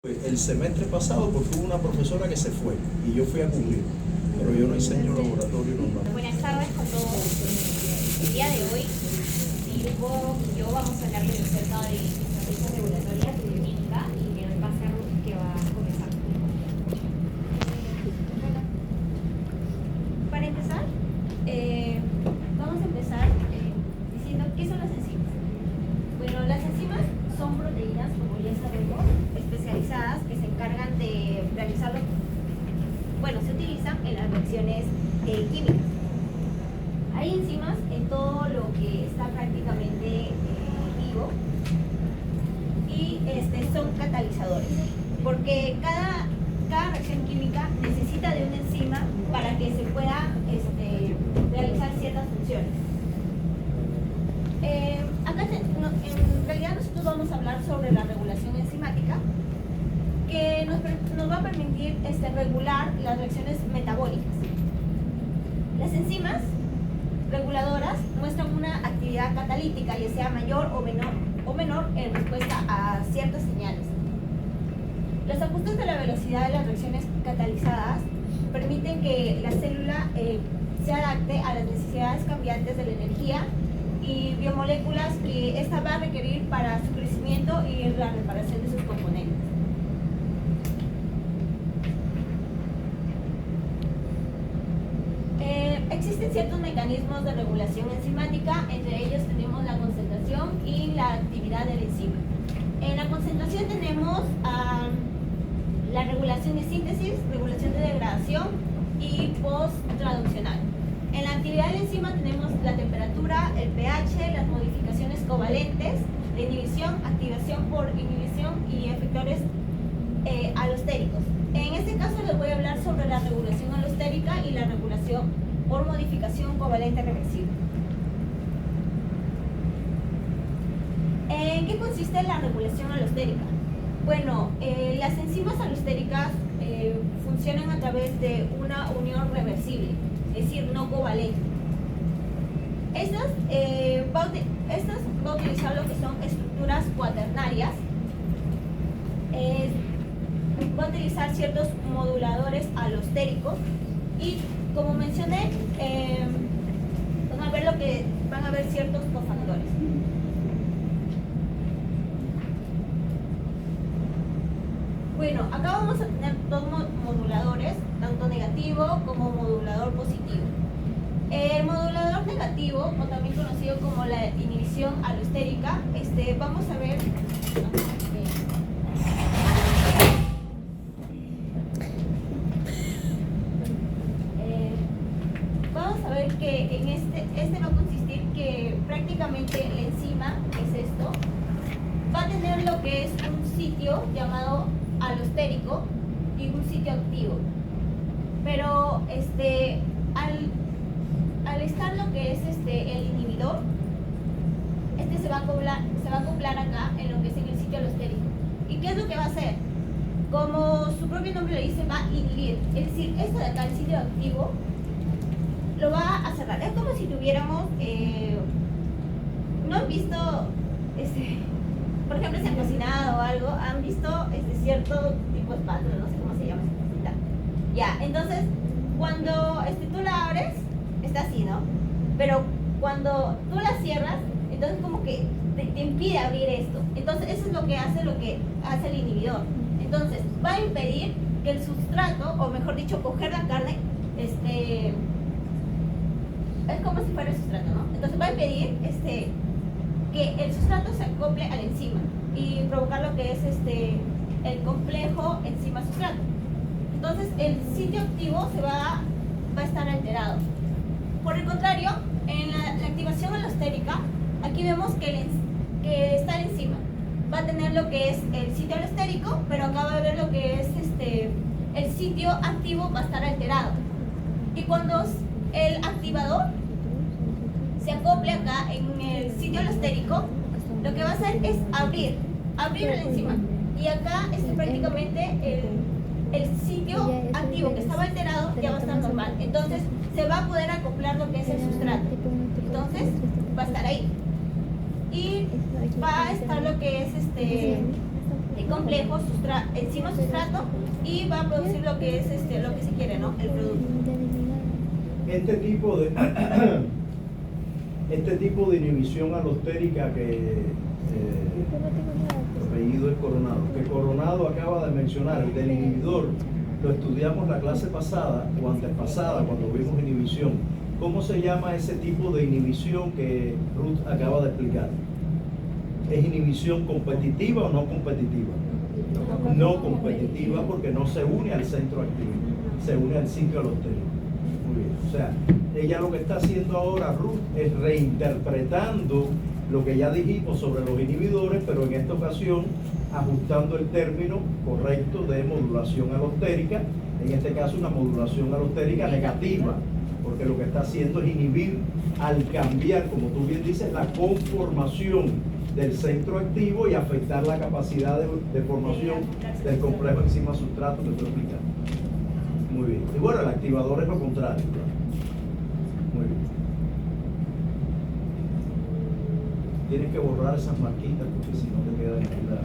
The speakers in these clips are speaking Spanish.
El semestre pasado porque hubo una profesora que se fue y yo fui a cubrir, pero yo no enseño laboratorio normal. Buenas tardes con todos. El día de hoy, Silvo y yo vamos a hablarles acerca de estrategias regulatorias de química y le doy pase a Ruth que va a comenzar. Para empezar, vamos a empezar diciendo qué son las enzimas. Bueno, las enzimas son proteínas, como ya sabemos, especializadas que se encargan de realizarlo. Bueno, se utilizan en las reacciones químicas. Hay enzimas en todo lo que está prácticamente vivo y son catalizadores, porque cada reacción química necesita de una enzima para que se pueda realizar ciertas funciones. En realidad nosotros vamos a hablar sobre la regulación enzimática, que nos va a permitir regular las reacciones metabólicas. Las enzimas reguladoras muestran una actividad catalítica, ya sea mayor o menor en respuesta a ciertas señales. Los ajustes de la velocidad de las reacciones catalizadas permiten que la célula se adapte a las necesidades cambiantes de la energía y biomoléculas que ésta va a requerir para su crecimiento y la reparación de sus componentes. Existen ciertos mecanismos de regulación enzimática, entre ellos tenemos la concentración y la actividad de la enzima. En la concentración tenemos la regulación de síntesis, regulación de degradación y post-traduccional. En la actividad de la enzima tenemos la temperatura, el pH, las modificaciones covalentes, la inhibición, activación por inhibición y efectores alostéricos. En este caso les voy a hablar sobre la regulación alostérica y la regulación por modificación covalente reversible. ¿En qué consiste la regulación alostérica? Bueno, las enzimas alostéricas funcionan a través de una unión reversible, es decir, no covalente. Estas va a utilizar lo que son estructuras cuaternarias, va a utilizar ciertos moduladores alostéricos y, como mencioné, van a ver ciertos cofactores. Bueno, acá vamos a tener dos moduladores, tanto negativo como modulador positivo. El modulador negativo, o también conocido como la inhibición alostérica, vamos a ver. Vamos a ver que en este va a consistir que prácticamente la enzima, que es esto, va a tener lo que es un sitio llamado alostérico y un sitio activo. Pero al estar lo que es el inhibidor, se va a acoplar acá en lo que es en el sitio alostérico. ¿Y qué es lo que va a hacer? Como su propio nombre le dice, va a inhibir. Es decir, esto de acá, el sitio activo, lo va a cerrar. Es como si tuviéramos, ¿no han visto, por ejemplo, si han cocinado o algo, han visto cierto tipo de espátula, no sé cómo se llama esa cosita? Ya, entonces, cuando tú la abres, está así, ¿no? Pero cuando tú la cierras, entonces como que te impide abrir esto. Entonces, eso es lo que hace el inhibidor. Entonces, va a impedir que el sustrato, o mejor dicho, coger la carne, es como si fuera el sustrato, ¿no? Entonces va a impedir que el sustrato se acople a la enzima y provocar lo que es el complejo enzima-sustrato. Entonces el sitio activo va a estar alterado. Por el contrario, en la activación alostérica, aquí vemos que está la enzima. Va a tener lo que es el sitio alostérico, pero acá va a ver lo que es el sitio activo va a estar alterado. Y cuando el activador se acople acá en el sitio alostérico, lo que va a hacer es abrir la enzima. Y acá prácticamente el sitio activo que estaba alterado ya va a estar normal. Entonces se va a poder acoplar lo que es el sustrato. Entonces va a estar ahí. Y va a estar lo que es complejo, enzima sustrato, y va a producir lo que es lo que se quiere, ¿no? El producto. Este tipo de inhibición alostérica que el apellido es Coronado, que Coronado acaba de mencionar, el del inhibidor, lo estudiamos la clase pasada o antepasada cuando vimos inhibición. ¿Cómo se llama ese tipo de inhibición que Ruth acaba de explicar? ¿Es inhibición competitiva o no competitiva? No competitiva, porque no se une al centro activo, se une al sitio alostérico. Muy bien. O sea, ella lo que está haciendo ahora, Ruth, es reinterpretando lo que ya dijimos sobre los inhibidores, pero en esta ocasión ajustando el término correcto de modulación alostérica, en este caso una modulación alostérica negativa, porque lo que está haciendo es inhibir al cambiar, como tú bien dices, la conformación del centro activo y afectar la capacidad de formación del complejo enzima-sustrato que estoy explicando. Muy bien. Y bueno, el activador es lo contrario. Muy bien. Tienes que borrar esas marquitas porque si no te quedan en la...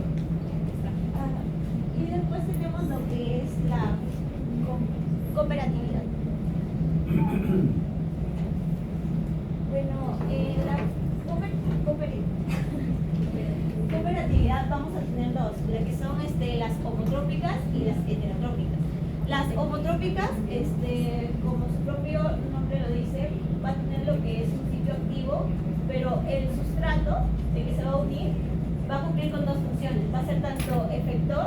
Y después tenemos lo que es la cooperatividad. Bueno, la cooperatividad vamos a tener dos, las que son las homotrópicas y las heterotrópicas. Las homotrópicas, como su propio nombre lo dice, va a tener lo que es un sitio activo, pero el sustrato de que se va a unir va a cumplir con dos funciones. Va a ser tanto efector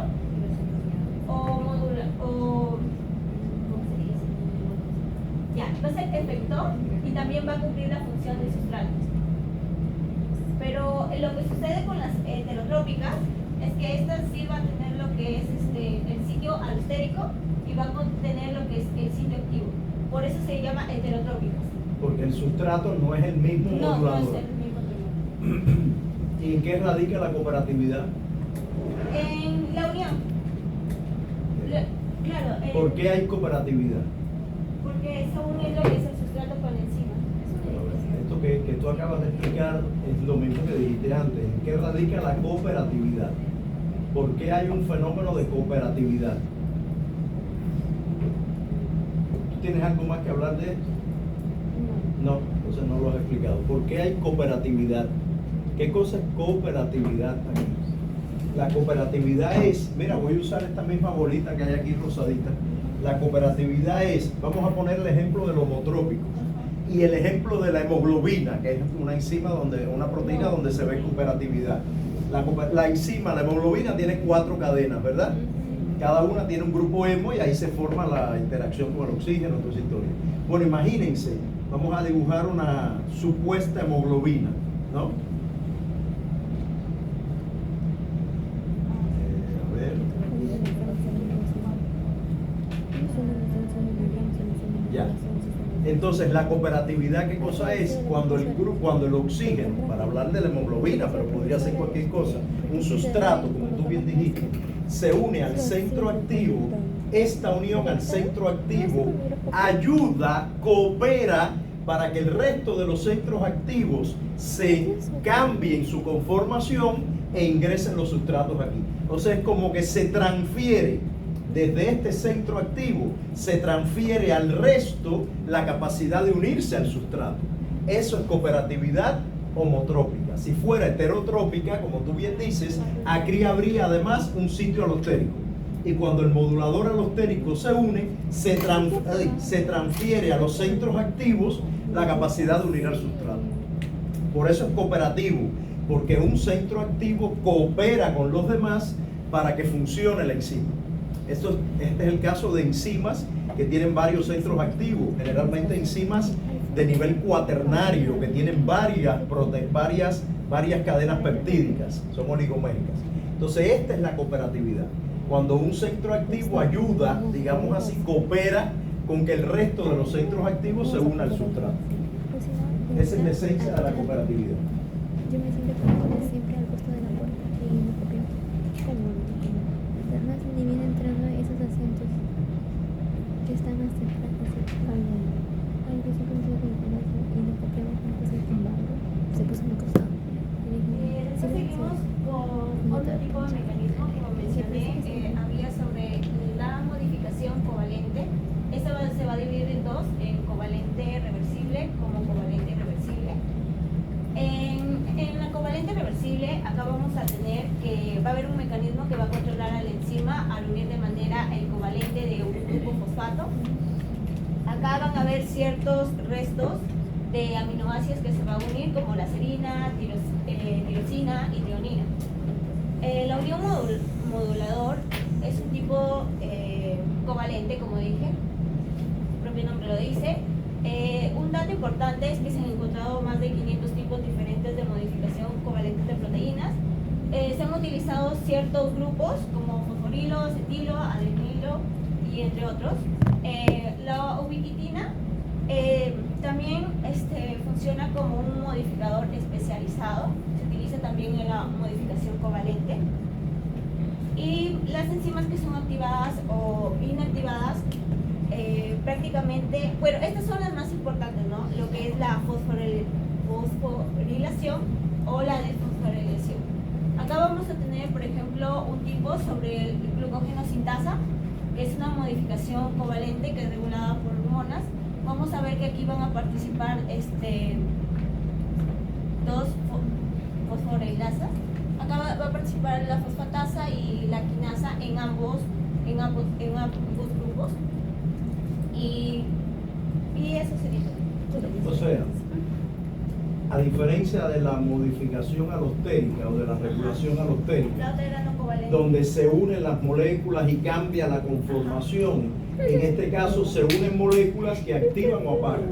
o modular, ¿cómo se dice? Ya, va a ser efector y también va a cumplir la función de sustrato. Pero lo que sucede con las heterotrópicas es que estas sí van a tener lo que es el sitio alostérico y van a contener lo que es el sitio activo. Por eso se llama heterotrópicas. Porque el sustrato no es el mismo modulador. No es el mismo modulador. ¿Y en qué radica la cooperatividad? En la unión. Claro. ¿Por qué hay cooperatividad? Porque se une lo que es el sustrato con la enzima. Esto que tú acabas de explicar es lo mismo que dijiste antes. ¿En qué radica la cooperatividad? ¿Por qué hay un fenómeno de cooperatividad? ¿Tú tienes algo más que hablar de esto? No, entonces no lo has explicado. ¿Por qué hay cooperatividad? ¿Qué cosa es cooperatividad aquí? La cooperatividad es, mira, voy a usar esta misma bolita que hay aquí rosadita. La cooperatividad es, vamos a poner el ejemplo de los homotrópicos y el ejemplo de la hemoglobina, que es una enzima una proteína donde se ve cooperatividad. La enzima, la hemoglobina, tiene 4 cadenas, ¿verdad? Cada una tiene un grupo hemo y ahí se forma la interacción con el oxígeno, toda esa historia. Bueno, imagínense, vamos a dibujar una supuesta hemoglobina, ¿no? A ver. Ya. Entonces, la cooperatividad, ¿qué cosa es? Cuando el oxígeno, para hablar de la hemoglobina, pero podría ser cualquier cosa, un sustrato, como tú bien dijiste, se une al centro activo, esta unión al centro activo ayuda, coopera para que el resto de los centros activos se cambien su conformación e ingresen los sustratos aquí. Entonces, es como que se transfiere desde este centro activo, se transfiere al resto la capacidad de unirse al sustrato. Eso es cooperatividad homotrópica. Si fuera heterotrópica, como tú bien dices, aquí habría además un sitio alostérico. Y cuando el modulador alostérico se une, se transfiere a los centros activos la capacidad de unir al sustrato. Por eso es cooperativo, porque un centro activo coopera con los demás para que funcione la enzima. Este es el caso de enzimas que tienen varios centros activos, generalmente enzimas de nivel cuaternario, que tienen varias cadenas peptídicas, son oligoméricas. Entonces, esta es la cooperatividad. Cuando un centro activo ayuda, digamos así, coopera con que el resto de los centros activos se una al sustrato. Esa es la esencia de la cooperatividad. Yo me siento como siempre al costo de la puerta y no copio. Además, ni bien entrando esos asientos que están hasta ay, yo siempre me siento como y no copiamos una cosa de embargo. Se puso en mi costado. Después seguimos con otro tipo de mecanismo, como irreversible, acá vamos a tener que va a haber un mecanismo que va a controlar a la enzima al unir de manera el covalente de un grupo fosfato. Acá van a haber ciertos restos de aminoácidos que se van a unir, como la serina, tirosina y trionina. La unión modulador es un tipo covalente, como dije, el propio nombre lo dice. Un dato importante es que se han encontrado más de 500 tipos diferentes de modificación covalente de proteínas. Se han utilizado ciertos grupos como fosforilo, acetilo, adenilo y entre otros. La ubiquitina también funciona como un modificador especializado. Se utiliza también en la modificación covalente. Y las enzimas que son activadas o inactivadas, prácticamente, bueno, estas son las más importantes, ¿no? Lo que es la fosforilación o la desfosforilación. Acá vamos a tener, por ejemplo, un tipo sobre el glucógeno sintasa, que es una modificación covalente que es regulada por hormonas. Vamos a ver que aquí van a participar dos fosforilasas. Acá va a participar la fosfatasa y la quinasa en ambos grupos. Y eso sería. O sea, a diferencia de la modificación alostérica o de la regulación alostérica, La otra era no covalente. donde se unen las moléculas y cambia la conformación, en este caso se unen moléculas que activan o apagan.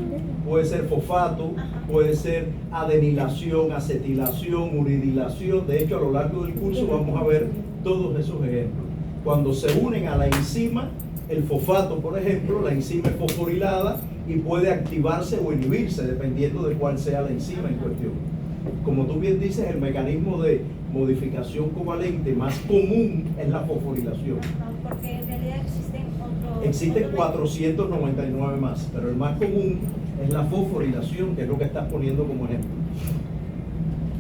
Puede ser fosfato, puede ser adenilación, acetilación, uridilación. De hecho, a lo largo del curso vamos a ver todos esos ejemplos. Cuando se unen a la enzima, el fosfato, por ejemplo, la enzima es fosforilada y puede activarse o inhibirse dependiendo de cuál sea la enzima en cuestión. Como tú bien dices, el mecanismo de modificación covalente más común es la fosforilación. Porque en realidad Existen 499 más, pero el más común es la fosforilación, que es lo que estás poniendo como ejemplo.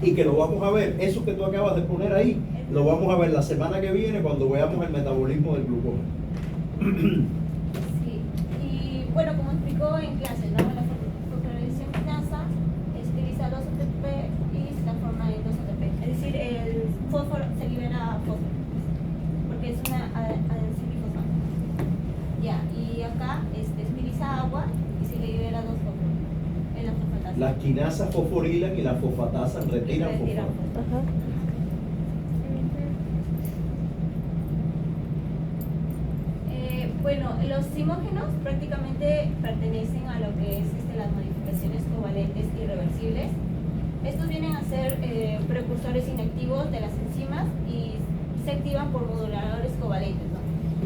Y que lo vamos a ver, eso que tú acabas de poner ahí, lo vamos a ver la semana que viene cuando veamos el metabolismo del glucógeno. Sí, y bueno, como explicó en clase, ¿no? La fosforilación quinasa utiliza 2 ATP y se transforma en 2 ATP. Es decir, el fósforo se libera fósforo, porque es una enzima fosfato. Ya, y acá utiliza agua y se le libera 2 fósforos en la fosfatasa. Las quinasas fosforilan y las fosfatasas retiran fosfato. Ajá. Bueno, los zimógenos prácticamente pertenecen a lo que es las modificaciones covalentes irreversibles. Estos vienen a ser precursores inactivos de las enzimas y se activan por moduladores covalentes, ¿no?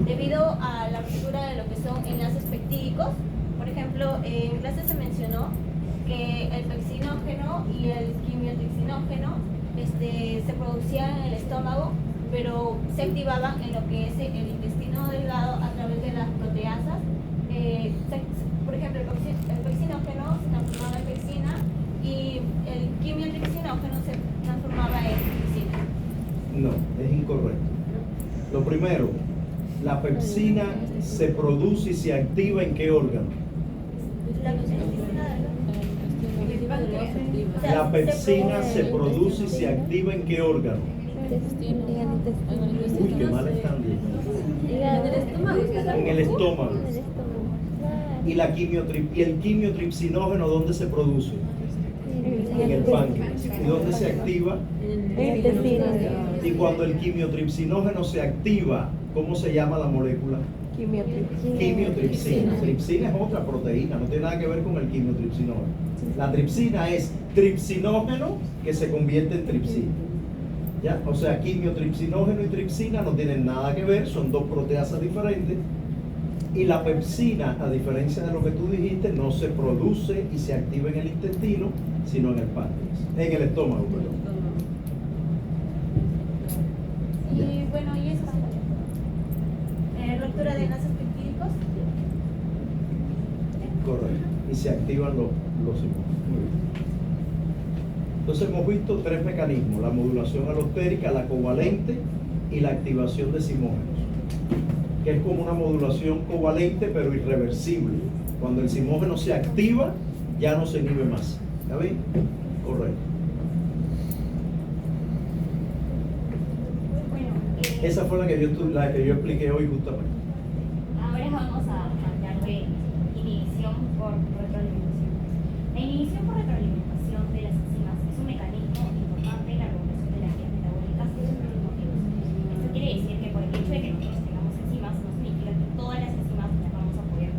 Debido a la ruptura de lo que son enlaces peptídicos. Por ejemplo, en clase se mencionó que el pexinógeno y el quimiotripsinógeno se producían en el estómago, pero se activaban en lo que es el intestino delgado a través de las proteasas. Por ejemplo, el pexinógeno se transformaba en pexina y el quimiotripsinógeno se transformaba en tripsina. No, es incorrecto. Lo primero, la pepsina se produce y se activa ¿en qué órgano? La pepsina se produce y se activa ¿en qué órgano? Uy, qué mal están. En el estómago. ¿Y el quimiotripsinógeno dónde se produce? En el páncreas. ¿Y dónde se activa? Y cuando el quimiotripsinógeno se activa, ¿cómo se llama la molécula? Quimiotripsina. Tripsina es otra proteína, no tiene nada que ver con el quimiotripsinógeno. La tripsina es tripsinógeno que se convierte en tripsina. ¿Ya? O sea, quimiotripsinógeno y tripsina no tienen nada que ver, son dos proteasas diferentes. Y la pepsina, a diferencia de lo que tú dijiste, no se produce y se activa en el intestino, sino en el páncreas, en el estómago, perdón. Y bueno, y eso es ruptura de enlaces peptídicos. Correcto. Y se activan los simógenos. Muy bien. Entonces hemos visto 3 mecanismos: la modulación alostérica, la covalente y la activación de simógenos, que es como una modulación covalente pero irreversible. Cuando el simógeno se activa, ya no se inhibe más. ¿Está bien? Correcto. Esa fue la que yo expliqué hoy justamente. Ahora vamos a hablar de inhibición por retroalimentación. La inhibición por retroalimentación de las enzimas es un mecanismo importante en la regulación de las vías metabólicas por dos motivos. Esto quiere decir que por el hecho de que nosotros tengamos enzimas no significa que todas las enzimas las vamos a poder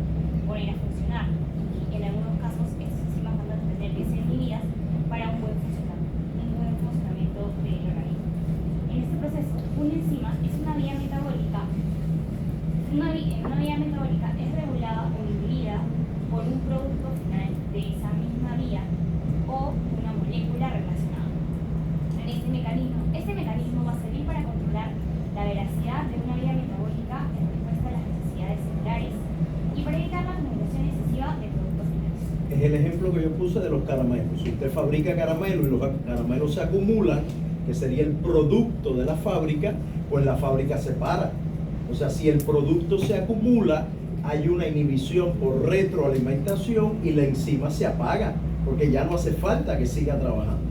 poner a funcionar. Y en algunos casos estas enzimas van a tener que ser inhibidas para un buen funcionamiento del organismo. En este proceso, una enzima es una vía metabólica. Una vía metabólica es regulada o inhibida por un producto final de esa misma vía o una molécula relacionada. Este mecanismo va a servir para controlar la veracidad de una vía metabólica en respuesta a las necesidades celulares y para evitar la acumulación excesiva de productos finales. Es el ejemplo que yo puse de los caramelos. Si usted fabrica caramelos y los caramelos se acumulan, que sería el producto de la fábrica, pues la fábrica se para. O sea, si el producto se acumula, hay una inhibición por retroalimentación y la enzima se apaga, porque ya no hace falta que siga trabajando.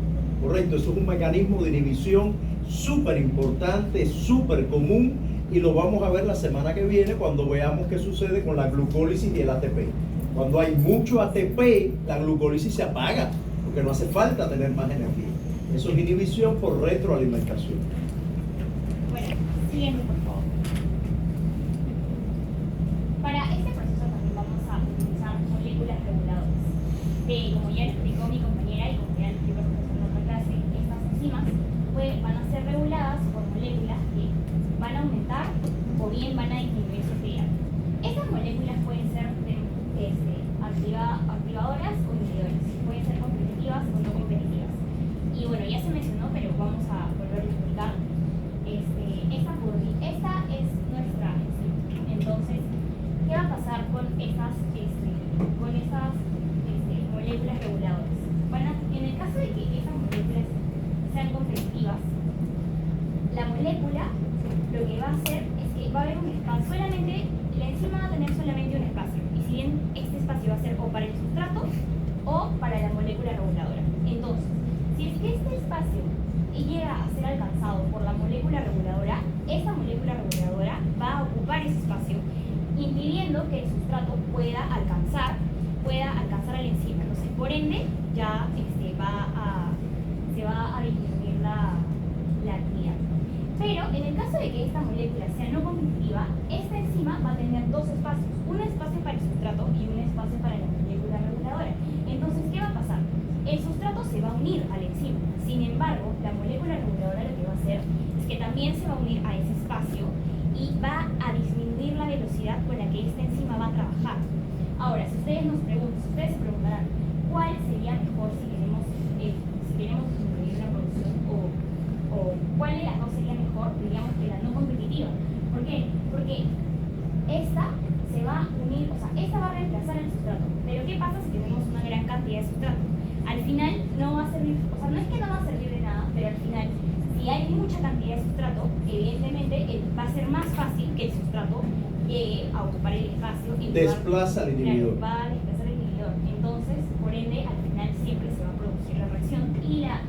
Correcto, eso es un mecanismo de inhibición súper importante, súper común, y lo vamos a ver la semana que viene cuando veamos qué sucede con la glucólisis y el ATP. Cuando hay mucho ATP, la glucólisis se apaga, porque no hace falta tener más energía. Eso es inhibición por retroalimentación. Bueno, siguiente por favor. Para este proceso también vamos a utilizar moléculas reguladoras. Como ya lo explicó mi compañera y como ya lo explicó el profesor en otra clase, estas enzimas van a ser reguladas por moléculas que van a aumentar o bien van a disminuir su actividad. Estas moléculas pueden ser activadoras o inhibidoras, pueden ser competitivas o no competitivas. Y bueno, ya se mencionó, pero vamos a volver a explicar. Esta es nuestra enzima. Entonces, ¿qué va a pasar con estas moléculas reguladoras? En el caso de que estas moléculas sean competitivas, la molécula lo que va a hacer es que va a haber un espacio, la enzima va a tener solamente un espacio, y si bien este espacio va a ser o para el sustrato o para la molécula reguladora. Entonces, si es que este espacio llega a ser alcanzado por la molécula reguladora, esa molécula reguladora va a ocupar ese espacio, impidiendo que el sustrato pueda alcanzar a la enzima. Entonces, por ende, ya se va a disminuir la actividad. Pero en el caso de que esta molécula sea no competitiva, esta enzima va a tener dos espacios, un espacio para el sustrato y un espacio para la molécula reguladora. Entonces, ¿qué va a pasar? El sustrato se va a unir a la enzima. Sin embargo, la molécula reguladora lo que va a hacer es que también se va a unir a ese espacio y va a disminuir la velocidad con la que esta enzima va a trabajar. Ahora, si ustedes se preguntarán, ¿cuál sería mejor si queremos disminuir la producción o cuál de las dos sería mejor? Diríamos que la no competitiva. ¿Por qué? Porque esta se va a unir, o sea, esta va a reemplazar el sustrato. Pero ¿qué pasa si tenemos una gran cantidad de sustrato? Al final no va a servir, o sea, no es que no va a servir de nada, pero al final, si hay mucha cantidad de sustrato, evidentemente va a ser más fácil que el sustrato llegue a ocupar el espacio y desplaza al inhibidor. Claro, va a desplazar al inhibidor. Entonces, por ende, al final siempre se va a producir la reacción y la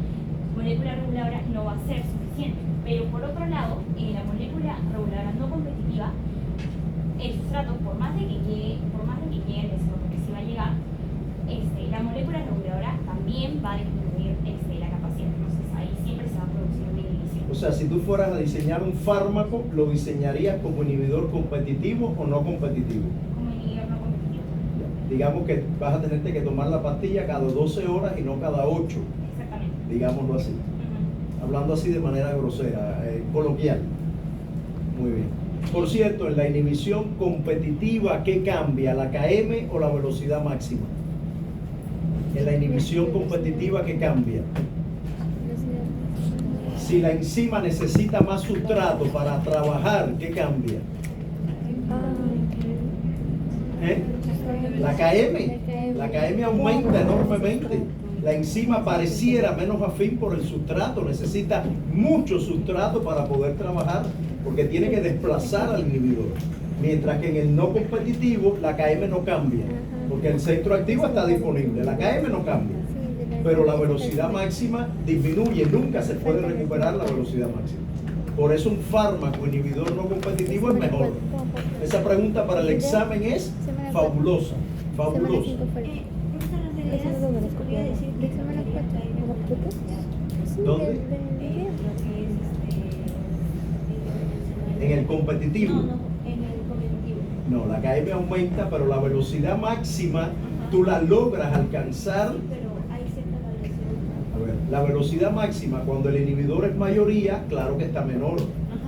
molécula reguladora no va a ser suficiente. Pero por otro lado, en la molécula reguladora no competitiva, el sustrato, por más de que llegue al desierto, porque sí va a llegar, la molécula reguladora también va a disminuir la capacidad. Entonces ahí siempre se va a producir una inhibición. O sea, si tú fueras a diseñar un fármaco, ¿lo diseñarías como inhibidor competitivo o no competitivo? Como inhibidor no competitivo. Ya. Digamos que vas a tenerte que tomar la pastilla cada 12 horas y no cada 8. Exactamente. Digámoslo así. Hablando así de manera grosera, coloquial. Muy bien. Por cierto, en la inhibición competitiva, ¿qué cambia? ¿La KM o la velocidad máxima? En la inhibición competitiva, ¿qué cambia? Si la enzima necesita más sustrato para trabajar, ¿qué cambia? La KM aumenta enormemente. La enzima pareciera menos afín por el sustrato, necesita mucho sustrato para poder trabajar porque tiene que desplazar al inhibidor. Mientras que en el no competitivo la KM no cambia, porque el centro activo está disponible, la KM no cambia, pero la velocidad máxima disminuye, nunca se puede recuperar la velocidad máxima. Por eso un fármaco inhibidor no competitivo es mejor. Esa pregunta para el examen es fabulosa, fabulosa. ¿Dónde? En el competitivo. No, en el competitivo. No, la KM aumenta, pero la velocidad máxima tú la logras alcanzar. Sí, pero hay cierta variación. A ver, la velocidad máxima cuando el inhibidor es mayoría, claro que está menor.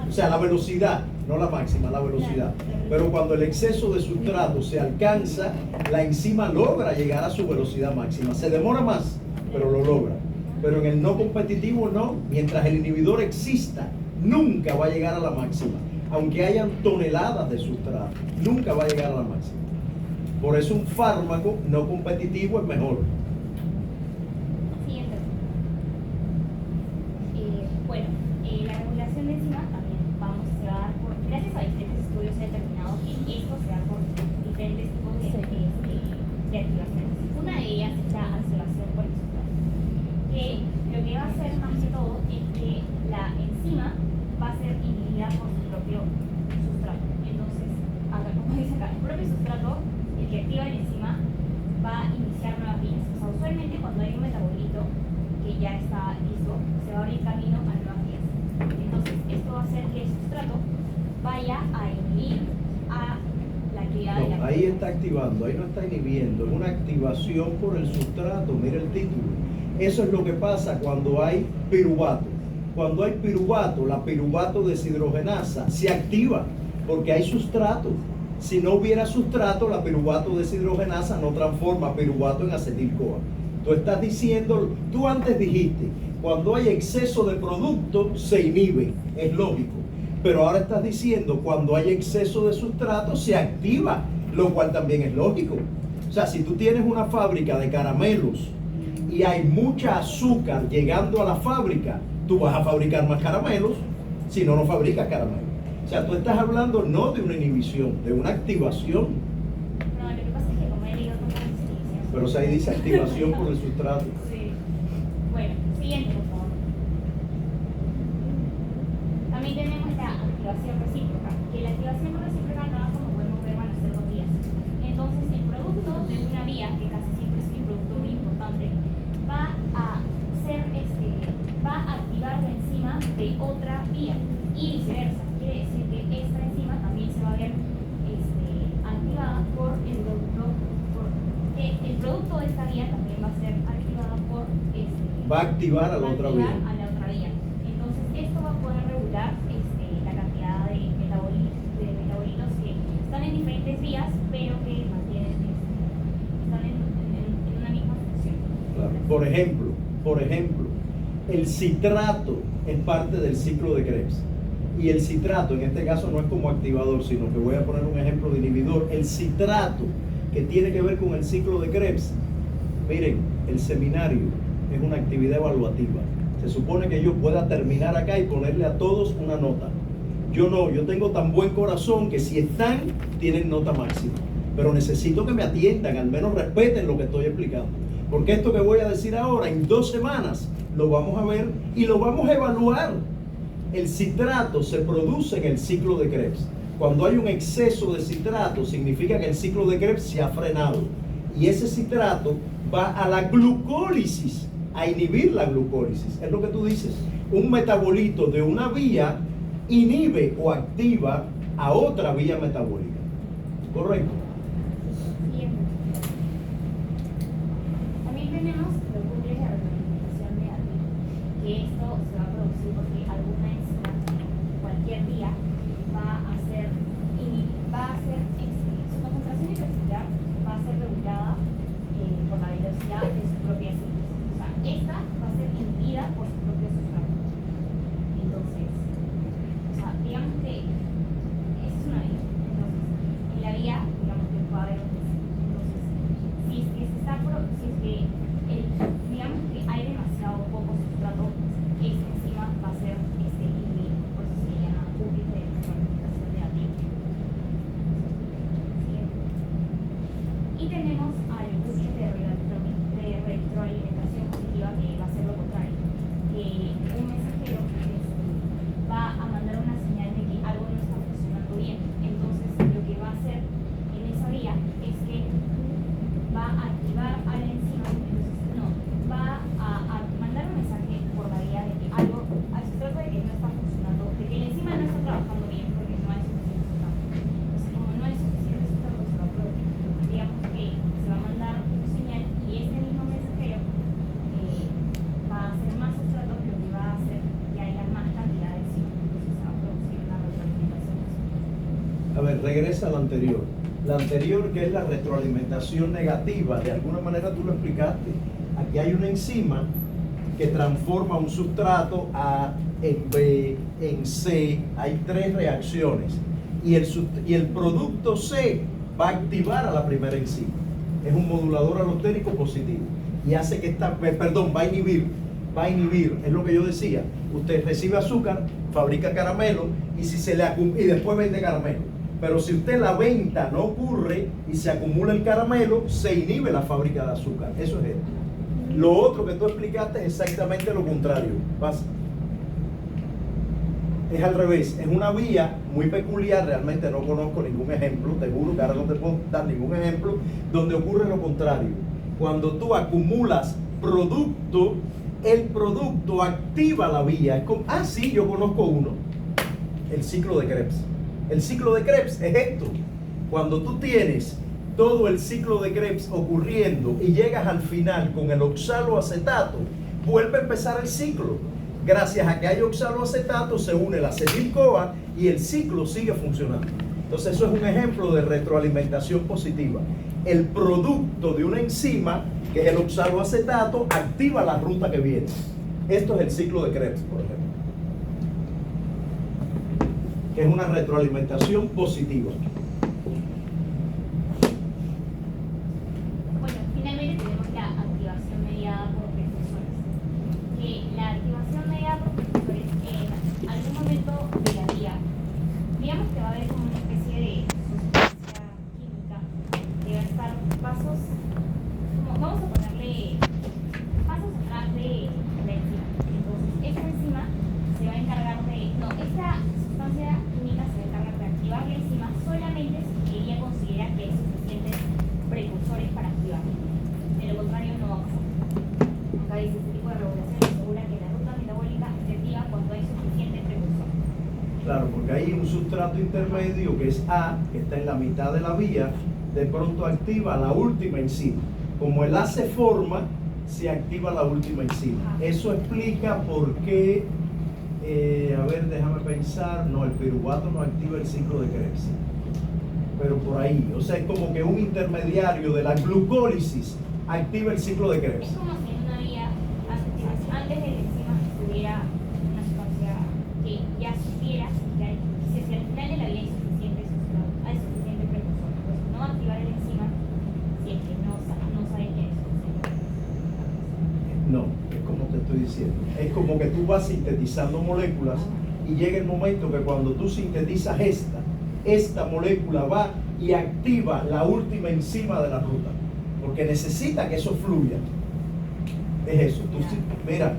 O sea, la velocidad, no la máxima, la velocidad. Pero cuando el exceso de sustrato se alcanza, la enzima logra llegar a su velocidad máxima. Se demora más, pero lo logra. Pero en el no competitivo no. Mientras el inhibidor exista, nunca va a llegar a la máxima. Aunque hayan toneladas de sustrato, nunca va a llegar a la máxima. Por eso un fármaco no competitivo es mejor. Siguiente. Bueno, la regulación de enzimas también se va a dar por, gracias a diferentes estudios se ha determinado que esto se da por diferentes tipos de activaciones. Una de ellas es la activación por el sustrato, que lo que va a hacer más que todo es que la enzima va a ser inhibida por su propio sustrato. Entonces, acá, como dice acá, el propio sustrato, el que activa la enzima, va a iniciar nuevas vías. O sea, usualmente cuando hay un metabolito que ya está listo, se va a abrir camino a nuevas vías. Entonces, esto va a hacer que el sustrato vaya a inhibir a la actividad de la No, ahí está activando, ahí no está inhibiendo, es una activación por el sustrato, mira el título. Eso es lo que pasa cuando hay piruvato. Cuando hay piruvato, la piruvato deshidrogenasa se activa porque hay sustrato. Si no hubiera sustrato, la piruvato deshidrogenasa no transforma piruvato en acetil-CoA. Tú estás diciendo, tú antes dijiste, cuando hay exceso de producto se inhibe, es lógico. Pero ahora estás diciendo, cuando hay exceso de sustrato se activa, lo cual también es lógico. O sea, si tú tienes una fábrica de caramelos y hay mucha azúcar llegando a la fábrica, tú vas a fabricar más caramelos, si no, no fabricas caramelos. O sea, tú estás hablando no de una inhibición, de una activación. No, lo que pasa es que como he leído tantas definiciones. Pero o sea, ahí dice activación por el sustrato. Sí. Bueno, siguiente, por favor. También tenemos la activación recíproca, que la activación recíproca trabaja, como podemos ver, van a ser 2 vías. Entonces, el producto de una vía, que casi siempre es un producto muy importante, va a activar la enzima de otra vía y viceversa. Quiere decir que esta enzima también se va a ver activada por el producto, porque el producto de esta vía también va a ser activado por Va a activar a la otra vía. Entonces esto va a poder regular la cantidad de metabolitos que están en diferentes vías, pero que mantienen, están en una misma función. Claro. Por ejemplo, el citrato es parte del ciclo de Krebs. Y el citrato, en este caso, no es como activador, sino que voy a poner un ejemplo de inhibidor. El citrato, que tiene que ver con el ciclo de Krebs, miren, el seminario es una actividad evaluativa. Se supone que yo pueda terminar acá y ponerle a todos una nota. Yo no, yo tengo tan buen corazón que si están, tienen nota máxima. Pero necesito que me atiendan, al menos respeten lo que estoy explicando. Porque esto que voy a decir ahora, en 2 semanas, lo vamos a ver y lo vamos a evaluar. El citrato se produce en el ciclo de Krebs. Cuando hay un exceso de citrato, significa que el ciclo de Krebs se ha frenado. Y ese citrato va a la glucólisis, a inhibir la glucólisis. Es lo que tú dices. Un metabolito de una vía inhibe o activa a otra vía metabólica. ¿Correcto? Bien. También tenemos los bucles de retroalimentación negativa, que esto se va a producir porque alguna enzima, cualquier vía, va a ser su concentración intracelular va a ser regulada por la velocidad de su propia síntesis. O sea, esta va a ser inhibida por su propio sustrato. Entonces, o sea, digamos que esa es una vía. Entonces, en la vía, digamos que va a haber un entonces, si es que digamos que hay demasiado poco sustrato, esta enzima va a ser inhibida. Por eso se llama bucle de retroalimentación negativa. Y tenemos al bucle de retroalimentación positiva, que va a ser lo contrario, que un mensajero va a mandar regresa a la anterior. La anterior, que es la retroalimentación negativa, de alguna manera tú lo explicaste. Aquí hay una enzima que transforma un sustrato A en B, en C. Hay 3 reacciones. Y el producto C va a activar a la primera enzima. Es un modulador alostérico positivo. Y hace que va a inhibir, es lo que yo decía. Usted recibe azúcar, fabrica caramelo y después vende caramelo. Pero si usted la venta no ocurre y se acumula el caramelo, se inhibe la fábrica de azúcar. Eso es esto. Lo otro que tú explicaste es exactamente lo contrario. Es al revés, es una vía muy peculiar, realmente no conozco ningún ejemplo, te juro que ahora no te puedo dar ningún ejemplo, donde ocurre lo contrario. Cuando tú acumulas producto, el producto activa la vía. Es como, sí, yo conozco uno, el ciclo de Krebs. El ciclo de Krebs es esto. Cuando tú tienes todo el ciclo de Krebs ocurriendo y llegas al final con el oxaloacetato, vuelve a empezar el ciclo. Gracias a que hay oxaloacetato se une la acetil-CoA y el ciclo sigue funcionando. Entonces eso es un ejemplo de retroalimentación positiva. El producto de una enzima, que es el oxaloacetato, activa la ruta que viene. Esto es el ciclo de Krebs, por ejemplo, que es una retroalimentación positiva. Bueno, finalmente tenemos la activación mediada por precursores. Que la activación mediada por precursores en algún momento de la vía, digamos que va a haber como una especie de sustancia química que va a estar pasos, como vamos a ponerle pasos atrás de la enzima. Entonces, esta enzima se va a encargar esta sustancia química se va a encargar de activar la enzima solamente si ella considera que hay suficientes precursores para activarla. De lo contrario, no va a pasar. Acá dice, este tipo de regulación asegura que la ruta metabólica se activa cuando hay suficientes precursores. Claro, porque hay un sustrato intermedio que es A, que está en la mitad de la vía, de pronto activa la última enzima. Como el A se forma, se activa la última enzima. Eso explica por qué, déjame pensar, no, el piruvato no activa el ciclo de Krebs. Pero por ahí, o sea, es como que un intermediario de la glucólisis activa el ciclo de Krebs. Es como si en una vía, antes de la enzima estuviera una sustancia que ya supiera que hay, si al final de la vía hay suficiente precursor, pues no va a activar la enzima si es que no sabe que es suficiente. No, es como te estoy diciendo. Es como que tú vas sintetizando moléculas y llega el momento que cuando tú sintetizas esta molécula va y activa la última enzima de la ruta. Porque necesita que eso fluya. Es eso. Mira,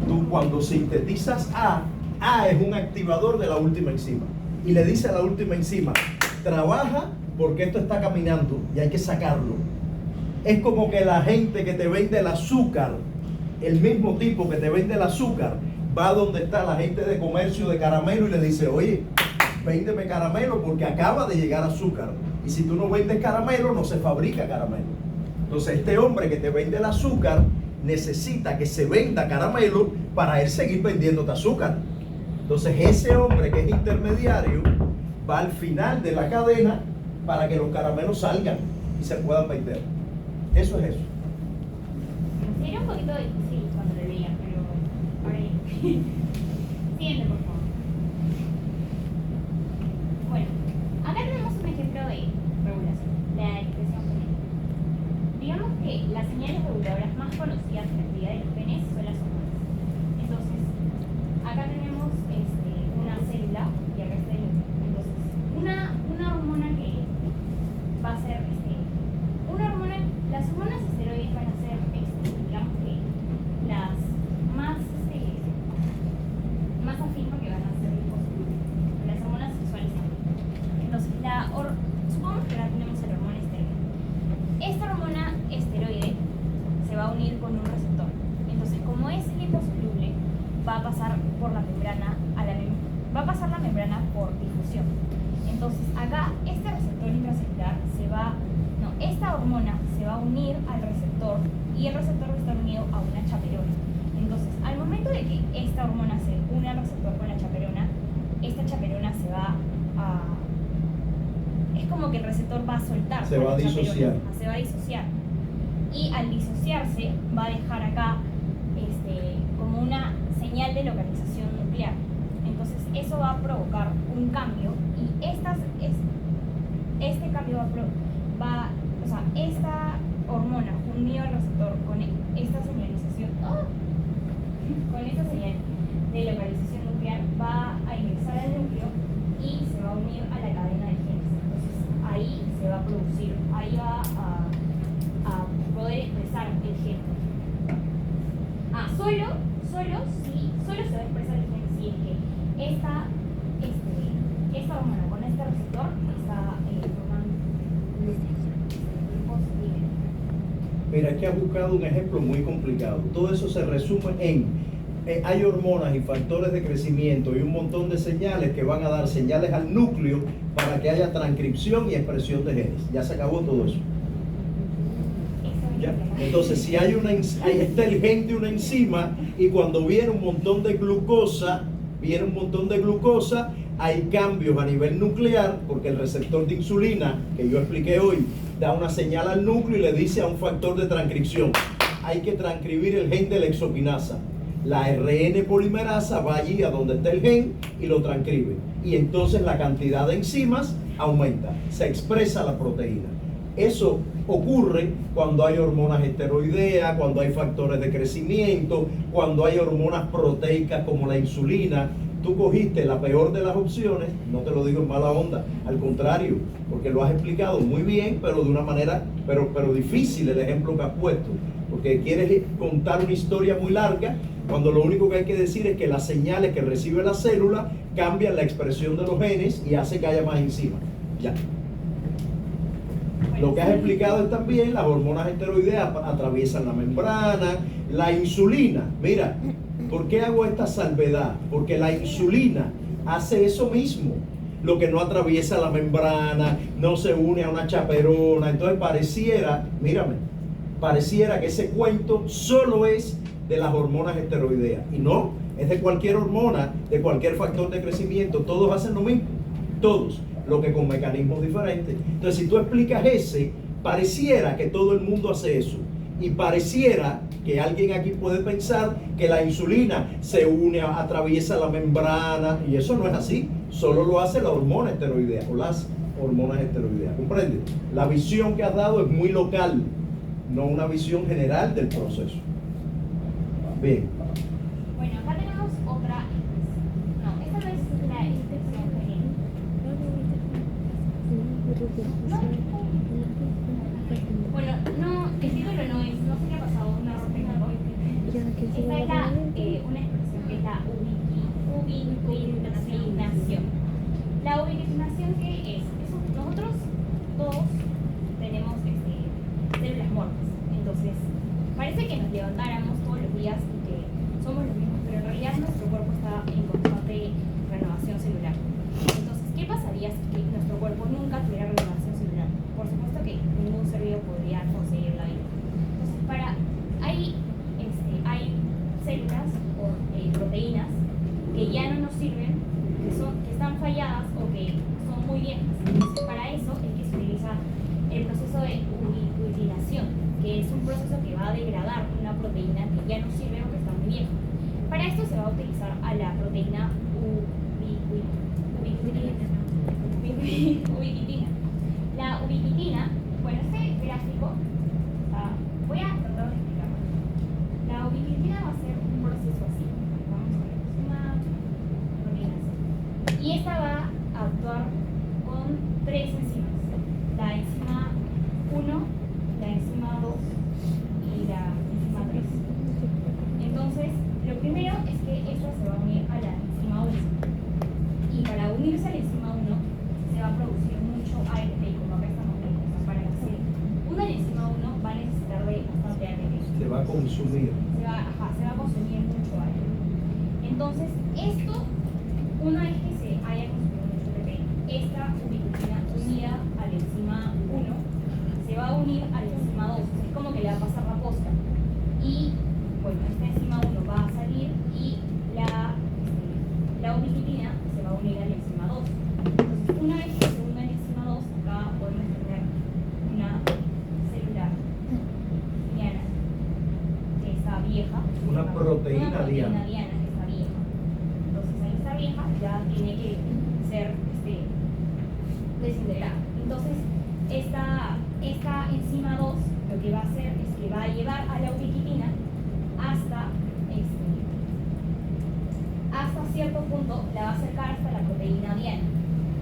tú cuando sintetizas A es un activador de la última enzima. Y le dice a la última enzima, trabaja porque esto está caminando y hay que sacarlo. Es como que la gente que te vende el azúcar, el mismo tipo que te vende el azúcar, va donde está la gente de comercio de caramelo y le dice, oye, véndeme caramelo porque acaba de llegar azúcar. Y si tú no vendes caramelo, no se fabrica caramelo. Entonces este hombre que te vende el azúcar necesita que se venda caramelo para él seguir vendiéndote azúcar. Entonces ese hombre que es intermediario va al final de la cadena para que los caramelos salgan y se puedan vender. Eso es eso. Era un poquito difícil cuando lo leía, pero ahora ya. Siguiente, por favor. Bueno, acá tenemos un ejemplo de regulación, la expresión genética. Digamos que las señales reguladoras más conocidas en la actividad de los genes son las hormonas. Entonces, acá tenemos una célula y acá está el otro. Entonces, una hormona que va a ser las hormonas esteroides van a ser, digamos que las más afín porque van a ser las hormonas sexuales también. Entonces, supongamos que ahora tenemos la hormona esteroide. Esta hormona esteroide se va a unir con un receptor. Entonces, como es liposoluble, va a pasar por la membrana va a pasar la membrana por difusión. Entonces, acá este receptor intracelular esta hormona se va a unir al receptor y el receptor va a estar unido a una chaperona. Entonces, al momento de que esta hormona se une al receptor con la chaperona, esta chaperona se va a como que el receptor va a soltar. Se va a disociar. Se va a disociar. Y al disociarse va a dejar acá como una señal de localización nuclear. Entonces eso va a provocar un cambio y este cambio o sea, esta hormona unida al receptor con esta señalización, con esta señal de localización nuclear va a ingresar al núcleo y se va a unir a la cadena de genes. Entonces ahí se va a producir, ahí va a poder expresar el gen. Solo se va a expresar el gen si es que esta hormona con este receptor está formando grupos libres. Mira, aquí has buscado un ejemplo muy complicado. Todo eso se resume en hay hormonas y factores de crecimiento y un montón de señales que van a dar señales al núcleo para que haya transcripción y expresión de genes. Ya se acabó todo eso. ¿Ya? Entonces, si está el gen de una enzima y cuando viene un montón de glucosa, hay cambios a nivel nuclear porque el receptor de insulina, que yo expliqué hoy, da una señal al núcleo y le dice a un factor de transcripción: hay que transcribir el gen de la exoquinasa. La ARN polimerasa va allí a donde está el gen y lo transcribe. Y entonces la cantidad de enzimas aumenta, se expresa la proteína. Eso ocurre cuando hay hormonas esteroideas, cuando hay factores de crecimiento, cuando hay hormonas proteicas como la insulina. Tú cogiste la peor de las opciones, no te lo digo en mala onda, al contrario, porque lo has explicado muy bien, pero de una manera, pero difícil el ejemplo que has puesto, porque quieres contar una historia muy larga, cuando lo único que hay que decir es que las señales que recibe la célula cambian la expresión de los genes y hace que haya más enzimas. Ya. Lo que has explicado es también las hormonas esteroideas atraviesan la membrana, la insulina. Mira, ¿por qué hago esta salvedad? Porque la insulina hace eso mismo. Lo que no atraviesa la membrana, no se une a una chaperona. Entonces pareciera que ese cuento solo es de las hormonas esteroideas. Y no, es de cualquier hormona, de cualquier factor de crecimiento. Todos hacen lo mismo. Todos. Lo que con mecanismos diferentes. Entonces, si tú explicas pareciera que todo el mundo hace eso. Y pareciera que alguien aquí puede pensar que la insulina se une, atraviesa la membrana, y eso no es así. Solo lo hace la hormona esteroidea o las hormonas esteroideas. ¿Comprende? La visión que has dado es muy local, no una visión general del proceso. Bien. Bueno, acá tenemos otra. No, esta no es la expresión femenina. Bueno, no, el título no sé qué ha pasado, un error técnico. Esta es una expresión que es la ubiquitinación. La ubiquitinación, ¿qué es? Nosotros todos tenemos células muertas. Entonces, parece que nos levantáramos todos los días y que somos los mismos, pero en realidad nuestro cuerpo está en constante renovación celular. Entonces, ¿qué pasaría si nuestro cuerpo nunca tuviera renovación celular? Por supuesto que ningún ser vivo podría conseguir la vida. Entonces, hay células o proteínas que ya no nos sirven, que están falladas o que son muy viejas. Entonces, para eso es que se utiliza el proceso de ubiquitinación, que es un proceso que va a degradar una proteína que ya no sirve o que está muy vieja. Para esto se va a utilizar a la proteína ubiquitina. La ubiquitina, bueno, este gráfico, voy a tratar de explicarlo. La ubiquitina va a ser un proceso así. Vamos a ver, es una proteína así. Y esta va a actuar con tres enzimas: la enzima 1, la enzima 2 y la enzima 3. Entonces, lo primero es que esta se va a unir a la enzima 1. Y para unirse a la enzima 1 se va a producir mucho ARP, como acá estamos viendo. O sea, para hacer una enzima 1 va a necesitar de bastante ARP. Se va a consumir. Se va a consumir mucho ARP. Entonces, esto, una vez que se haya consumido mucho ARP, esta ubiquitina unida a la enzima 1 se va a unir a la enzima 2. Es como que le va a pasar la posta. Y bueno, esta enzima 1 va a salir y la ubiquitina se va a unir a la enzima 2. Entonces, una vez que se une a la enzima 2, acá proteína diana, que está vieja. Entonces ahí está vieja, ya tiene que ser desintegrada. Entonces esta enzima 2 lo que va a hacer es que va a llevar a la ubiquitina hasta cierto punto, la va a acercar hasta la proteína diana.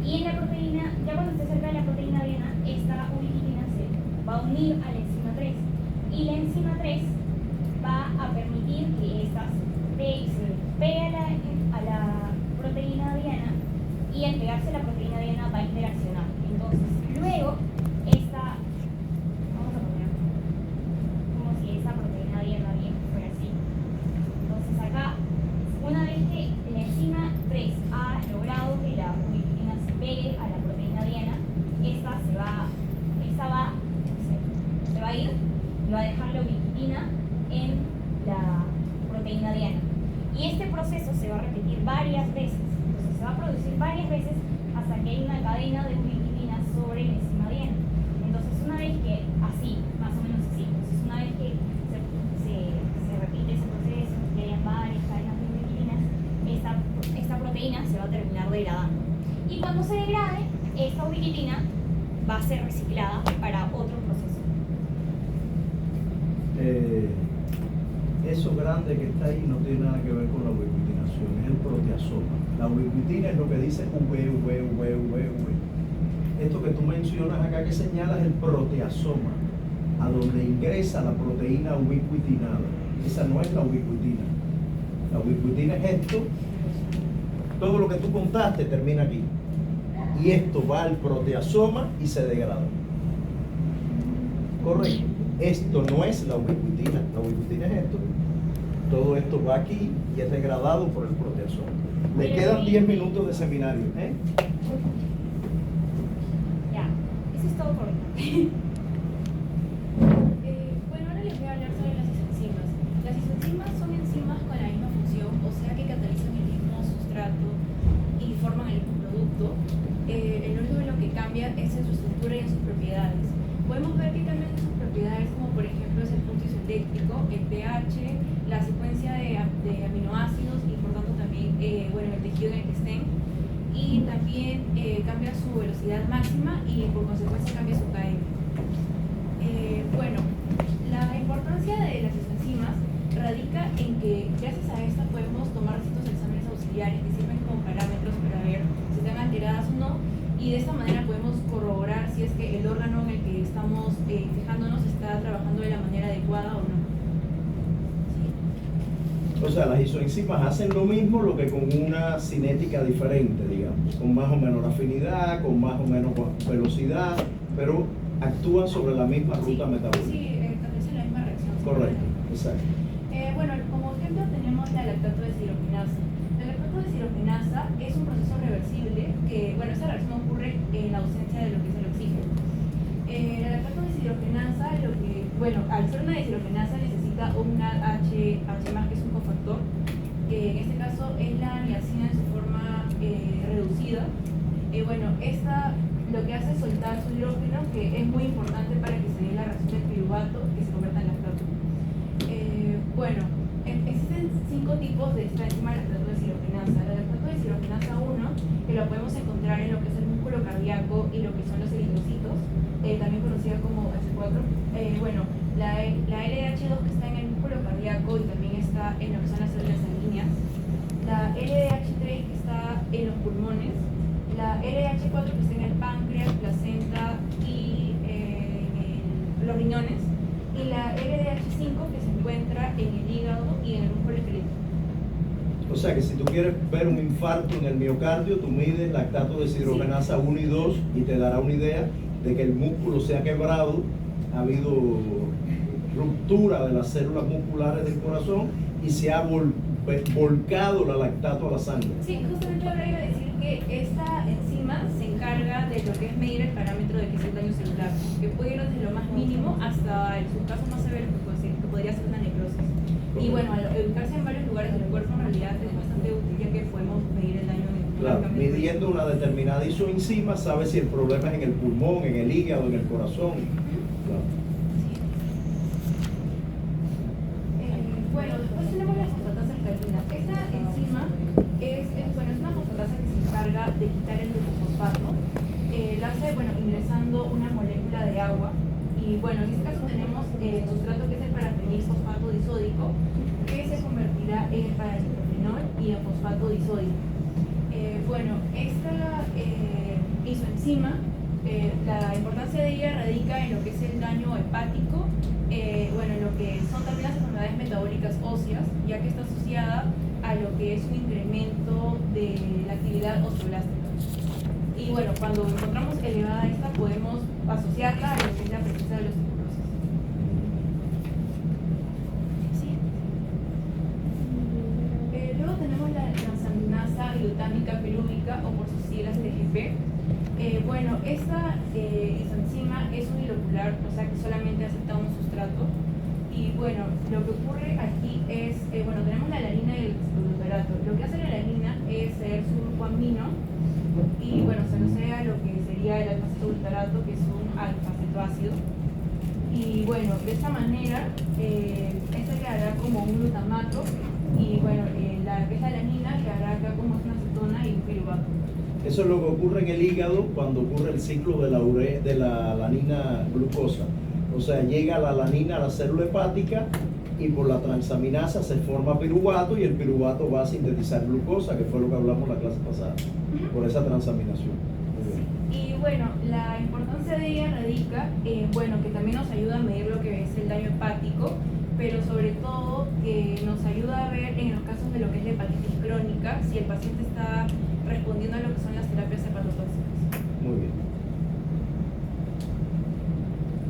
Y en la proteína, ya cuando esté cerca de la proteína diana, esta ubiquitina se va a unir a la enzima 3. Y la enzima 3 va a permitir que esta se pegue a la proteína diana, y al pegarse a la proteína diana va a interaccionar. Entonces, luego, vamos a poner como si esta proteína diana bien fuera así. Entonces acá, una vez que la enzima 3 ha logrado que la ubiquitina se pegue a la proteína diana, esta se va a ir y va a dejar la ubiquitina en la proteína diana. Y este proceso se va a repetir varias veces. Entonces se va a producir varias veces hasta que hay una cadena de ubiquitina sobre la enzima diana. Entonces una vez que, así, más o menos así, entonces una vez que se repite ese proceso, que hayan varias cadenas de ubiquitinas, esta proteína se va a terminar degradando. Y cuando se degrade, esta ubiquitina va a ser reciclada para otro proceso. Eso grande que está ahí no tiene nada que ver con la ubiquitinación, es el proteasoma. La ubiquitina es lo que dice V. Esto que tú mencionas acá que señalas es el proteasoma, a donde ingresa la proteína ubiquitinada. Esa no es la ubiquitina. La ubiquitina es esto. Todo lo que tú contaste termina aquí. Y esto va al proteasoma y se degrada. Correcto. Esto no es la ubiquitina. La ubiquitina es esto. Todo esto va aquí y es degradado por el proteasoma. Le quedan 10 minutos de seminario. Ya, eso es todo por hoy. Bueno, ahora les voy a hablar sobre las isoenzimas. Las isoenzimas son enzimas con la misma función, o sea que catalizan el mismo sustrato y forman el mismo producto. El único de lo que cambia es en su estructura y en sus propiedades. Podemos ver que cambian sus propiedades, como por ejemplo es el punto isoeléctrico, el pH, la secuencia de aminoácidos y por tanto también el tejido en el que estén. Y también cambia su velocidad máxima y por consecuencia cambia su KM. La importancia de las isoenzimas radica en que gracias a esta podemos tomar distintos exámenes auxiliares que sirven como parámetros para ver si están alteradas o no, y de esta manera podemos corroborar si es que el órgano en el que estamos fijándonos está trabajando de la manera adecuada o no. O sea, las isoenzimas hacen lo mismo, lo que con una cinética diferente, digamos, con más o menos afinidad, con más o menos velocidad, pero actúan sobre la misma ruta metabólica. Sí, establecen la misma reacción. Correcto, exacto. Como ejemplo tenemos la lactato deshidrogenasa. La lactato deshidrogenasa es un proceso reversible que, esta reacción ocurre en la ausencia de lo que es el oxígeno. La lactato deshidrogenasa, al ser una deshidrogenasa necesita una H+, que es un cofactor, que en este caso es la niacina en su forma reducida. Esta lo que hace es soltar su hidrógeno, que es muy importante para que se dé la reacción del piruvato que se convierta en lactato. Existen 5 tipos de esta enzima lactato deshidrogenasa. La lactato deshidrogenasa 1, que lo podemos encontrar en lo que es el músculo cardíaco y lo que son los eritrocitos, también conocida como S4. La LDH2 que está en el músculo cardíaco y también está en lo que son las células sanguíneas. La LDH3 que está en los pulmones. La LDH4 que está en el páncreas, placenta y los riñones. Y la LDH5 que se encuentra en el hígado y en el músculo esquelético. O sea que si tú quieres ver un infarto en el miocardio, tú mides lactato deshidrogenasa 1 y 2 y te dará una idea de que el músculo se ha quebrado, ha habido ruptura de las células musculares del corazón y se ha volcado la lactato a la sangre. Sí, justamente ahora iba a decir que esta enzima se encarga de lo que es medir el parámetro de que es el daño celular, que puede ir desde lo más mínimo hasta el caso más severo que podría ser una necrosis. Y al ubicarse en varios lugares del cuerpo en realidad es bastante útil, ya que podemos medir el daño. Claro, midiendo una determinada isoenzima, sabes si el problema es en el pulmón, en el hígado, en el corazón. Claro. Después tenemos las fosfatasa alcalinas. transaminasa. Esta enzima es una fosfatasa que se encarga de quitar el glucofosfato. La hace, ingresando una molécula de agua. Y en este caso tenemos el sustrato que es el parafenilfosfato disódico, que se convertirá en para-nitrofenol y en fosfato disódico. Esta isoenzima, la importancia de ella radica en lo que es el daño hepático, en lo que son también las enfermedades metabólicas óseas, ya que está asociada a lo que es un incremento de la actividad osteoblástica. Y cuando encontramos elevada esta, podemos asociarla a lo que es la presencia de la osteoporosis. Luego tenemos la transaminasa glutámica pirúvica, o por sus siglas TGP. Esta isoenzima es unilocular, o sea que solamente acepta un sustrato. Y lo que ocurre aquí es, tenemos la alanina y el glutarato. Lo que hace la alanina es ser su grupo amino y se associa a lo que sería el alfa-cetoglutarato, que es un alfa-cetoácido. Y de esta manera, esta quedará como un glutamato y la que es la alanina quedará acá como una acetona y un piruvato. Eso es lo que ocurre en el hígado cuando ocurre el ciclo de la alanina glucosa. O sea, llega la alanina a la célula hepática y por la transaminasa se forma piruvato y el piruvato va a sintetizar glucosa, que fue lo que hablamos la clase pasada, por esa transaminación. Y la importancia de ella radica en que también nos ayuda a medir lo que es el daño hepático, pero sobre todo que nos ayuda a ver en los casos de lo que es la hepatitis crónica si el paciente está respondiendo a lo que son las terapias hepatotóxicas. Muy bien.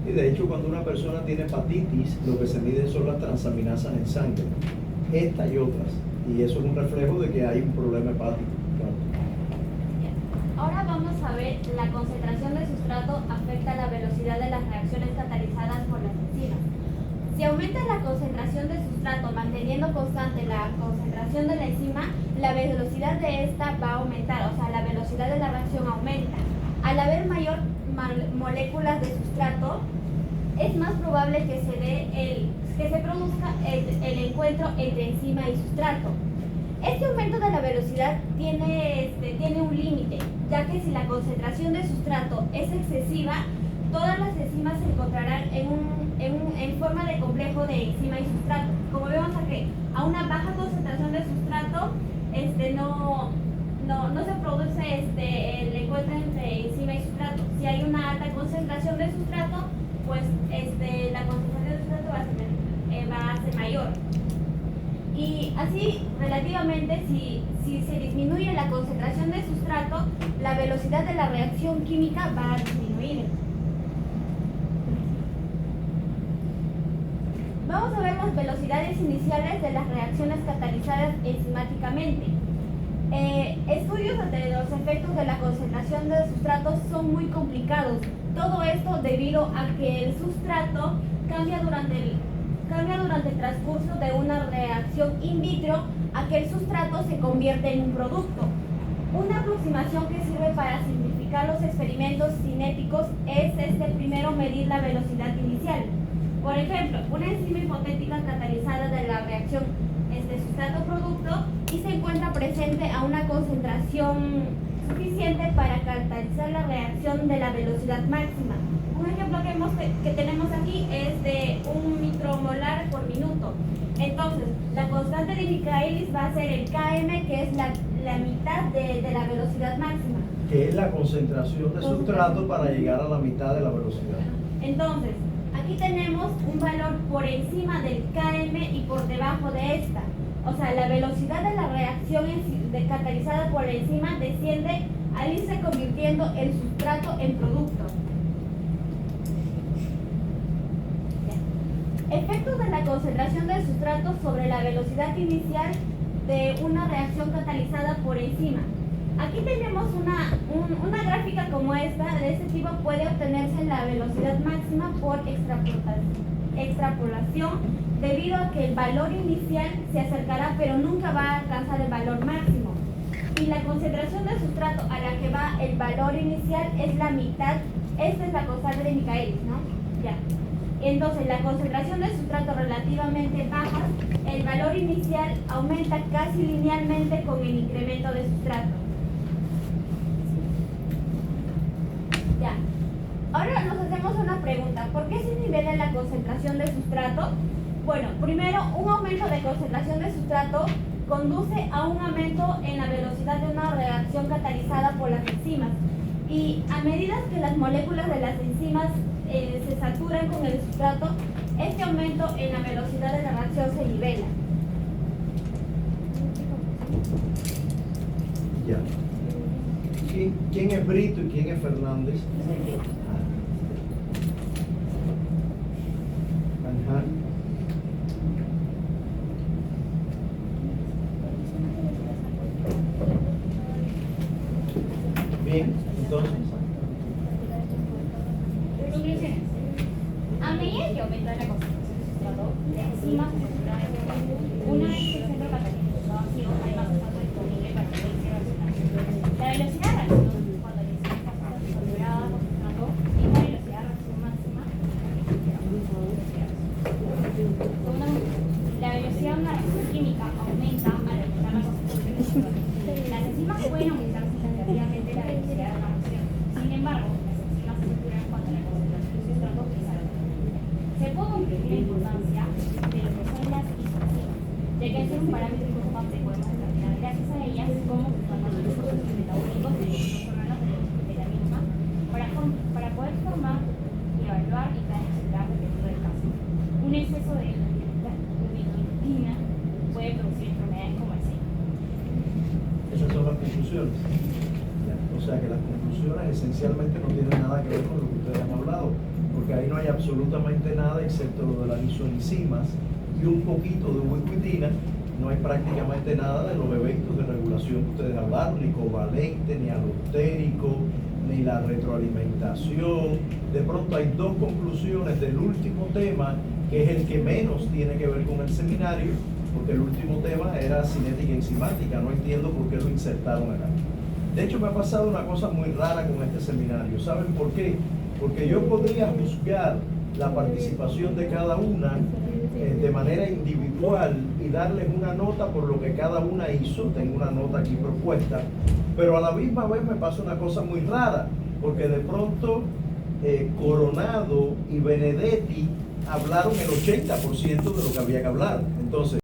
Y de hecho, cuando una persona tiene hepatitis, lo que se mide son las transaminasas en sangre, esta y otras, y eso es un reflejo de que hay un problema hepático. Claro. Ahora vamos a ver la concentración de sustrato afecta la velocidad de las reacciones catalizadas por las enzimas. Si aumenta la concentración de sustrato manteniendo constante la concentración de la enzima, la velocidad de esta va a aumentar, o sea, la velocidad de la reacción aumenta. Al haber mayor moléculas de sustrato, es más probable que se produzca el encuentro entre enzima y sustrato. Este aumento de la velocidad tiene un límite, ya que si la concentración de sustrato es excesiva, todas las enzimas se encontrarán en forma de complejo de enzima y sustrato. Como vemos aquí, a una baja concentración de sustrato, no se produce el encuentro entre enzima y sustrato. Si hay una alta concentración de sustrato, pues la concentración de sustrato va a ser mayor. Y así, relativamente, si se disminuye la concentración de sustrato, la velocidad de la reacción química va a disminuir. Vamos a ver las velocidades iniciales de las reacciones catalizadas enzimáticamente. Estudios de los efectos de la concentración de sustratos son muy complicados. Todo esto debido a que el sustrato cambia durante el transcurso de una reacción in vitro a que el sustrato se convierte en un producto. Una aproximación que sirve para simplificar los experimentos cinéticos es primero medir la velocidad inicial. Por ejemplo, una enzima hipotética catalizada de la reacción sustrato-producto y se encuentra presente a una concentración suficiente para catalizar la reacción de la velocidad máxima. Un ejemplo que tenemos aquí es de 1 micromolar por minuto. Entonces, la constante de Michaelis va a ser el Km, que es la mitad de la velocidad máxima. Que es la concentración de sustrato para llegar a la mitad de la velocidad. Entonces, aquí tenemos un valor por encima del Km y por debajo de esta. O sea, la velocidad de la reacción catalizada por la enzima desciende al irse convirtiendo el sustrato en producto. Efectos de la concentración del sustrato sobre la velocidad inicial de una reacción catalizada por enzima. Aquí tenemos una gráfica como esta, de este tipo puede obtenerse la velocidad máxima por extrapolación, debido a que el valor inicial se acercará pero nunca va a alcanzar el valor máximo. Y la concentración de sustrato a la que va el valor inicial es la mitad. Esta es la constante de Michaelis, ¿no? Ya. Entonces, la concentración de sustrato relativamente baja, el valor inicial aumenta casi linealmente con el incremento de sustrato. Ya. Ahora nos hacemos una pregunta. ¿Por qué se nivela la concentración de sustrato? Bueno, primero, un aumento de concentración de sustrato conduce a un aumento en la velocidad de una reacción catalizada por las enzimas. Y a medida que las moléculas de las enzimas se saturan con el sustrato, este aumento en la velocidad de la reacción se nivela. Ya. ¿Quién es Brito y quién es Fernández? Ajá. Bien, entonces. Conclusiones. A medida que aumenta la concentración de sustrato, las enzimas se saturan en el campo. Una vez que el centro catalítico está vacío, hay más sustrato disponible para poder reaccionar. La velocidad de reacción cuando la enzima está saturada con sustrato es la velocidad de reacción máxima. Segunda, la velocidad de una reacción química aumenta al aumentar la concentración de sustrato. Las enzimas pueden aumentar significativamente la velocidad de la reacción. Sin embargo, las enzimas se saturan cuando la concentración de sustrato es alta. Se puede concluir la importancia de lo que son las isoenzimas, ya que al ser un parámetro importante podemos determinar gracias a ellas cómo funcionan los procesos metabólicos de los órganos de la misma para poder formar, evaluar y planificar dependiendo del caso. Un exceso de ubiquitina puede producir enfermedades como el SIDA. Esas son las conclusiones. O sea que las conclusiones esencialmente no tienen nada que ver con lo que ustedes han hablado, porque ahí no hay absolutamente nada excepto lo de las isoenzimas y un poquito de ubiquitina. No hay prácticamente nada de los eventos de regulación que ustedes hablaron, ni covalente, ni alostérico, ni la retroalimentación. De pronto hay dos conclusiones del último tema, que es el que menos tiene que ver con el seminario, porque el último tema era cinética enzimática. No entiendo por qué lo insertaron acá. De hecho, me ha pasado una cosa muy rara con este seminario. ¿Saben por qué? Porque yo podría juzgar la participación de cada una de manera individual y darles una nota por lo que cada una hizo. Tengo una nota aquí propuesta, pero a la misma vez me pasa una cosa muy rara, porque de pronto Coronado y Benedetti hablaron el 80% de lo que había que hablar. Entonces,